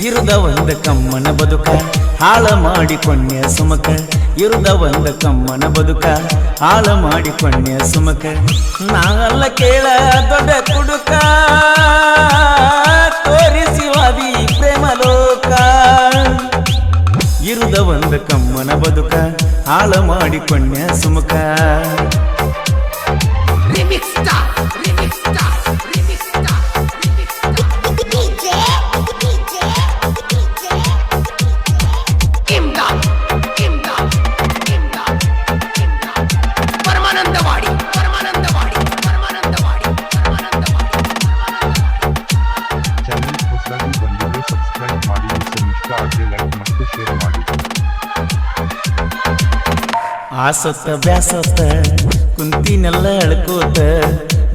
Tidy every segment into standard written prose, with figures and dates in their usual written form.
ಇರುದ ಒಂದ ಕಮ್ಮನ ಬದುಕ ಹಾಳ ಮಾಡಿಕೊಂಡೆ ಸುಮಕ ಇರುದ ಒಂದ ಕಮ್ಮನ ಬದುಕ ಹಾಳ ಮಾಡಿಕೊಂಡೆ ಸುಮಕ ನಾಗಲ್ಲ ಕೇಳ ದೊಡ್ಡ ಕುಡುಕ ತೋರಿಸಿವಾದಿ ಪ್ರೇಮ ಲೋಕ ಇರುದ ಒಂದ ಕಮ್ಮನ ಬದುಕ ಹಾಳ ಮಾಡಿಕೊಂಡೆ ಸುಮಕ ಆಸತ್ತ ಬ್ಯಾಸತ್ತ ಕುಂತಿನೆಲ್ಲ ಅಳ್ಕೋತ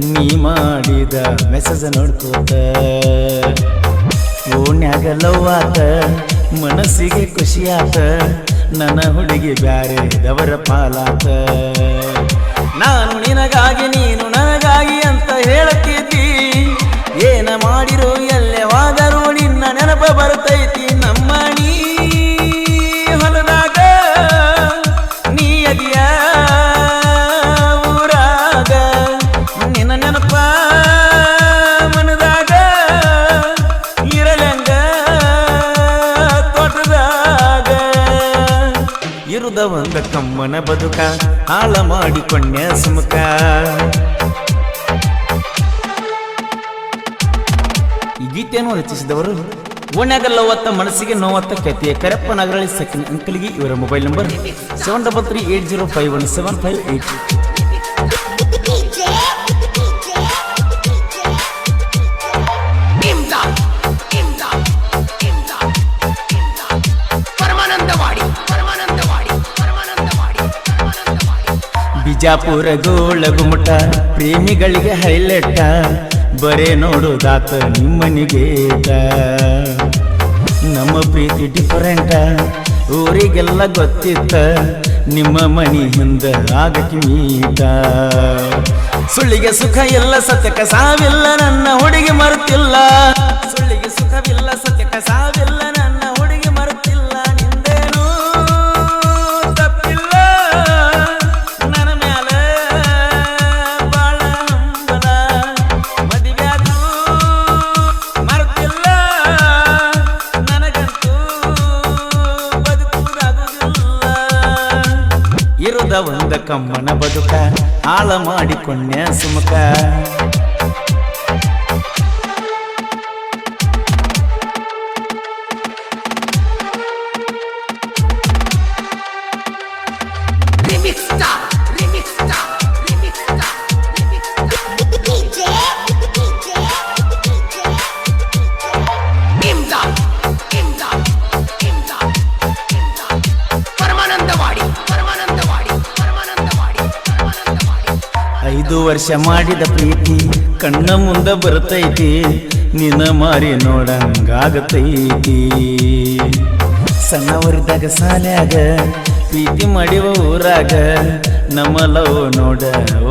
ನೀ ಮಾಡಿದ ಮೆಸೇಜ್ ನೋಡ್ಕೋತ ಓಣ್ಯಾಗ ಲವ್ವಾತ ಮನಸ್ಸಿಗೆ ಖುಷಿಯಾತ ನನ್ನ ಹುಡುಗಿ ಬ್ಯಾರೆದವರ ಪಾಲಾತ ನಾನು ನಿನಗಾಗಿ ನೀನು ನನಗಾಗಿ ಅಂತ ಹೇಳಕ್ಕಿದ್ದಿ ಏನ ಮಾಡಿರು ಎಲ್ಲೆವಾದರೂ ನಿನ್ನ ನೆನಪ ಬರ್ತೈತಿ ನಮ್ಮ ನೀ ಹೊಲದಾಗ ನೀ ಅದಿಯ ಊರಾಗ ನಿನ್ನ ನೆನಪ ಮನದಾಗ ಇರಲಂಗ ತೋಟದಾಗ ಇರುದ ಒಂದ ಕಮ್ಮನ ಬದುಕ ಹಾಳ ಮಾಡಿಕೊಂಡೆ ಸುಮಕ ಈ ಗೀತೆಯನ್ನು ರಚಿಸಿದವರು ಓಣ್ಯಾಗಲ್ಲವತ್ತ ಮನಸ್ಸಿಗೆ ನೋವತ್ತ ಕಥೆಯ ಕರೆಪ್ಪ ನಗರಳಿ ಸೆಕೆಂಡ್ ಅಂಕಲ್ಗೆ ಇವರ ಮೊಬೈಲ್ ನಂಬರ್ 7338051758. ಬಿಜಾಪುರ ಗೋಳ ಗುಮ್ಮಟ ಪ್ರೇಮಿಗಳಿಗೆ ಹೈಲೈಟ ಬರೇ ನೋಡುದಾತ ನಿಮ್ಮನಿಗೇಟ ನಮ್ಮ ಪ್ರೀತಿ ಡಿಫರೆಂಟ ಊರಿಗೆಲ್ಲ ಗೊತ್ತಿತ್ತ ನಿಮ್ಮ ಮನಿ ಹಿಂದ ಆಗಕ್ಕೆ ಮೀಟ ಸುಳ್ಳಿಗೆ ಸುಖ ಇಲ್ಲ ಸತ್ಯಕ ಸಾವಿಲ್ಲ ನನ್ನ ಹುಡುಗಿ ಮರುತ್ತಿಲ್ಲ ಸುಳ್ಳಿಗೆ ಸುಖವಿಲ್ಲ ಸತ್ಯಕ ಸಾವಿಲ್ಲ ನನ್ನ ಹುಡುಗಿ ಮರುತ್ತಿಲ್ಲ ನಿಂದೇನು ತಪ್ಪಿಲ್ಲ ನನ್ನ ಮ್ಯಾಲ ಬಾಳ ಹಂಬಲ ಮದುವೆಯಾದ್ರೂ ಮರುತ್ತಿಲ್ಲ ನನಗಂತೂ ಬದುಕುವುದಾಗುವುದಿಲ್ಲ ಇರುದ ಒಂದ ಕಮ್ಮನ ಬದುಕ ಹಾಳ ಮಾಡಿಕೊಂಡೆ ಸುಮಕ ಐದು ವರ್ಷ ಮಾಡಿದ ಪ್ರೀತಿ ಕಣ್ಣ ಮುಂದ ಬರ್ತೈತಿ ನಿನ್ನ ಮಾರಿ ನೋಡಂಗಾಗತೈತಿ ಸಣ್ಣವರಿದ್ದಾಗ ಸಾಲ್ಯಾಗ ಪ್ರೀತಿ ಮಾಡಿವ ಊರಾಗ ನಮ್ಮ ಲವ್ ನೋಡ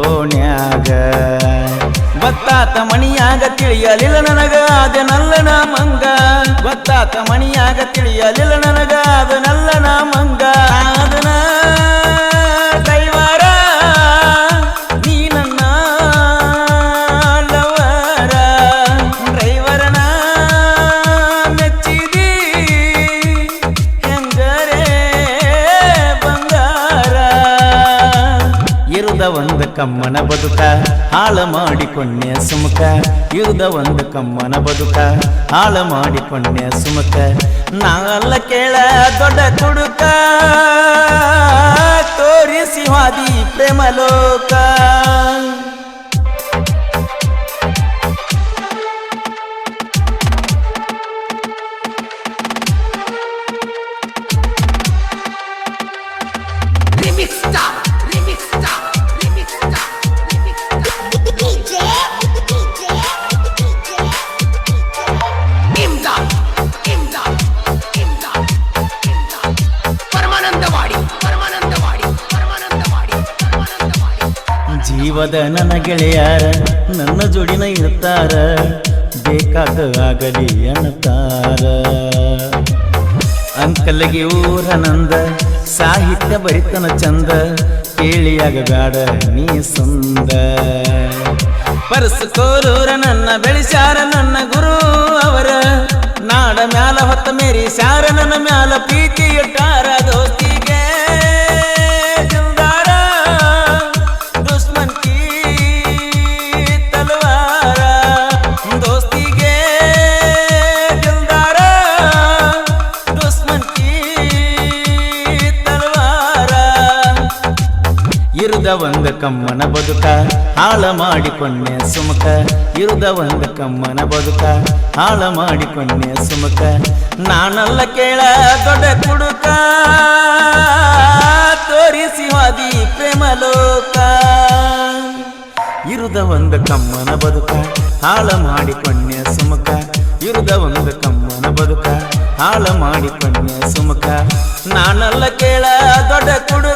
ಓಣ್ಯಾಗ ಗೊತ್ತಾತ ಮಣಿಯಾಗ ತಿಳಿಯಲಿಲ್ಲ ನನಗ ಅದನಲ್ಲ ನಾ ಮಂಗ ಗೊತ್ತಾತ ಮಣಿಯಾಗ ತಿಳಿಯಲಿಲ್ಲ ನನಗ ಅದನಲ್ಲ ನಾ ಮಂಗ ಅದನ ದೈವಾರ ನೀ ನನ್ನ ಲವರ ಡ್ರೈವರನ ಮೆಚ್ಚಿದಿ ಹೆಂಗರೇ ಬಂಗಾರ ಇರುದ ಒಂದ ಕಮ್ಮನ ಬದುಕ ಹಾಳ ಮಾಡಿಕೊಂಡೆ ಸುಮಕ ಇರುದ ಒಂದ ಕಮ್ಮನ ಬದುಕ ಹಾಳ ಮಾಡಿಕೊಂಡೆ ಸುಮಕ ನಾಗಲ್ಲ ಕೇಳ ದೊಡ್ಡ ಕುಡುಕ ತೋರಿಸಿ ವಾದಿ ಪ್ರೇಮ ಲೋಕ ಜೀವದ ನನ್ನ ಗೆಳೆಯಾರ ನನ್ನ ಜೋಡಿನ ಇರ್ತಾರ ಬೇಕಾದ ಆಗಲಿ ಅನ್ನತಾರ ಅಂಕಲ್ಗೆ ಊರ ನಂದ ಸಾಹಿತ್ಯ ಬರಿತನ ಚಂದ ಕೇಳಿಯಾಗ ಬ್ಯಾಡ ನೀ ಸುಂದ ಪರಸ್ಕೋರೂರ ನನ್ನ ಬೆಳೆಸ್ಯಾರ ನನ್ನ ಗುರು ಅವರ ನಾಡ ಮ್ಯಾಲ ಹೊತ್ತ ಮೇರಿ ಸ್ಯಾರ ನನ್ನ ಮ್ಯಾಲ ಪ್ರೀತಿ ಇಟ್ಟಾರ ದೋಸ್ತಿಗೆ ದಿಲ್ದಾರ ದುಶ್ಮನ್ ಕಿ ತಲವಾರ ದೋಸ್ತಿಗೆ ದಿಲ್ದಾರ ದುಶ್ಮನ್ ಕಿ ತಲವಾರ ಇರುದ ಒಂದ ಕಮ್ಮನ ಬದುಕ ಹಾಳ ಮಾಡಿಕೊಂಡೆ ಸುಮುಖ ಇರುದ ಒಂದ ಕಮ್ಮನ ಬದುಕ ಹಾಳ ಮಾಡಿಕೊಂಡೆ ಸುಮುಖ ನಾನಲ್ಲ ಕೇಳ ದೊಡ್ಡ ಕುಡುಕ ತೋರಿಸಿ ವಾದಿ ಪ್ರೇಮ ಲೋಕ ಇರುದ ಒಂದ ಕಮ್ಮನ ಬದುಕ ಹಾಳ ಮಾಡಿಕೊಂಡೆ ಸುಮುಖ ಇರುದ ಒಂದ ಕಮ್ಮನ ಬದುಕ ಹಾಳ ಮಾಡಿಕೊಂಡೆ ಸುಮುಖ ನಾನಲ್ಲ ಕೇಳ ದೊಡ್ಡ ಕುಡುಕ